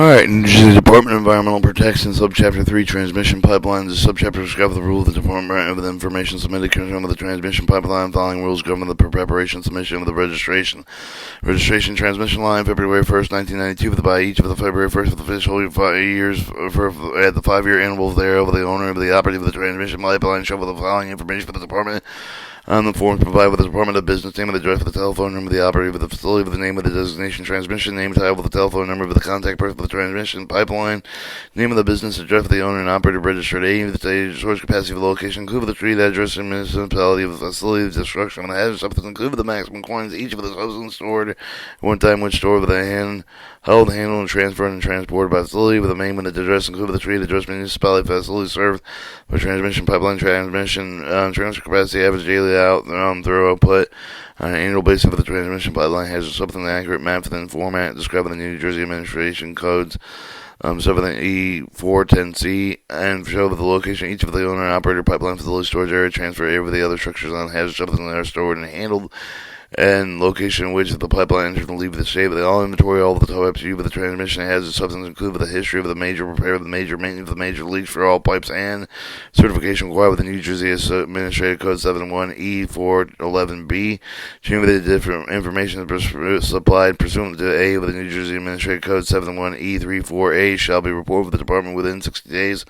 Alright, New Jersey Department of Environmental Protection, Subchapter 3, Transmission Pipelines. The subchapter describes the rule of the Department of the information submitted concerning the transmission pipeline. Following rules govern the preparation submission of the registration. Registration transmission line, February 1st, 1992, by each of the February 1st of the fiscal years at the 5-year interval thereof, the owner of the operative of the transmission pipeline shall with the following information for the department. On the forms provided with the Department of Business, name of the address for the telephone number of the operator of the facility, with the name of the designation transmission, name title with the telephone number of the contact person for the transmission pipeline, name of the business address for the owner and operator registered agent, the stage, source capacity of the location, include the street address and municipality of the facility, the destruction of the hazardous substance, include the maximum quantities each of the substances stored, one time which stored with a hand, held, handled, and transferred and transported by the facility, with the name and the address, include the street address, municipality, facility served by transmission pipeline, transmission, transfer capacity, average daily out, through output on an annual basis for the transmission pipeline has something accurate map within format describing the New Jersey Administration Codes 7E410C and show the location of each of the owner and operator pipeline facility storage area, transfer area with the other structures on hazardous substances that are stored and handled, and location in which the pipeline enters and leaves the state with all inventory, all of the tow ups with the transmission hazardous substance, include with the history of the major repair, of the major maintenance, of the major leaks for all pipes, and certification required with the New Jersey Administrative Code 71E411B. Change with the different information supplied pursuant to A with the New Jersey Administrative Code 71E34A shall be reported with the department within 60 days.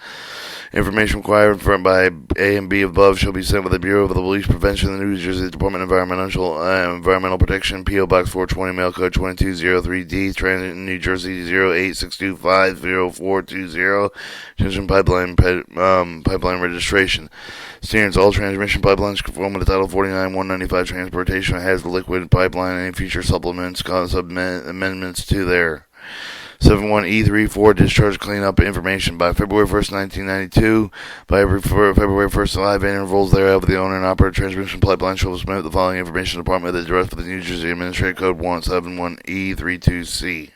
Information required by A and B above shall be sent with the Bureau of the Police Prevention, the New Jersey Department of Environmental Protection, P.O. Box 420, Mail Code 2203D, Transit, New Jersey 086250420. Transmission pipeline registration. Standards: all transmission pipelines conform with the Title 49-195 Transportation has the liquid pipeline and any future supplements, amendments to their 71E34 discharge cleanup information by February 1st, 1992. By February 1st, 5 intervals thereof, the owner and operator transmission pipeline shall submit the following information to the Department of the address for the New Jersey Administrative Code 171E32C.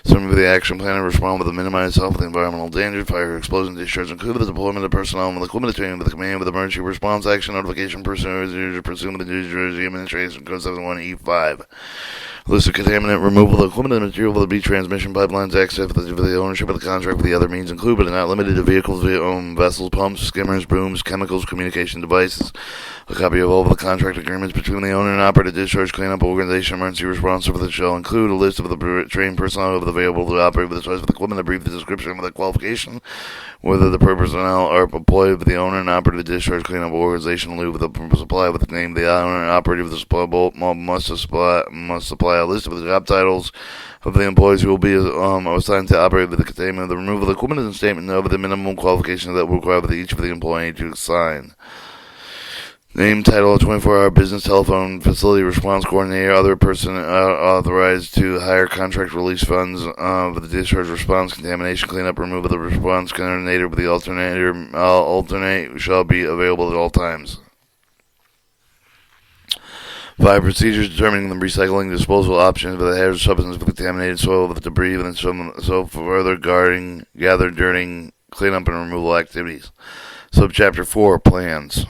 Some of the action plan and respond with a minimized health and environmental danger, fire, explosion, discharge, including the deployment of personnel and the equipment training with the command with emergency response action notification pursuant to the New Jersey Administration Code 71E5. List of contaminant removal, the equipment and material for the B transmission pipelines, access for the ownership of the contract with the other means include, but are not limited to vehicles, vessels, pumps, skimmers, booms, chemicals, communication devices. A copy of all of the contract agreements between the owner and operator discharge cleanup organization emergency response service shall include a list of the trained personnel available to operate with the choice of the equipment, a brief description of the qualification, whether the personnel are employed with the owner and operator discharge cleanup organization, with the supply with the name of the owner and operator of the supply bolt must supply a list of the job titles of the employees who will be assigned to operate with the containment of the removal of the equipment and statement of the minimum qualifications that will require with each of the employee to sign. Name, title, 24-hour business telephone facility response coordinator, other person authorized to hire contract release funds for the discharge response, contamination cleanup, removal of the response coordinator with the alternate shall be available at all times. 5. Procedures determining the recycling disposal options for the hazardous substances for contaminated soil, with debris, and so further gathered during cleanup and removal activities. Subchapter 4, Plans.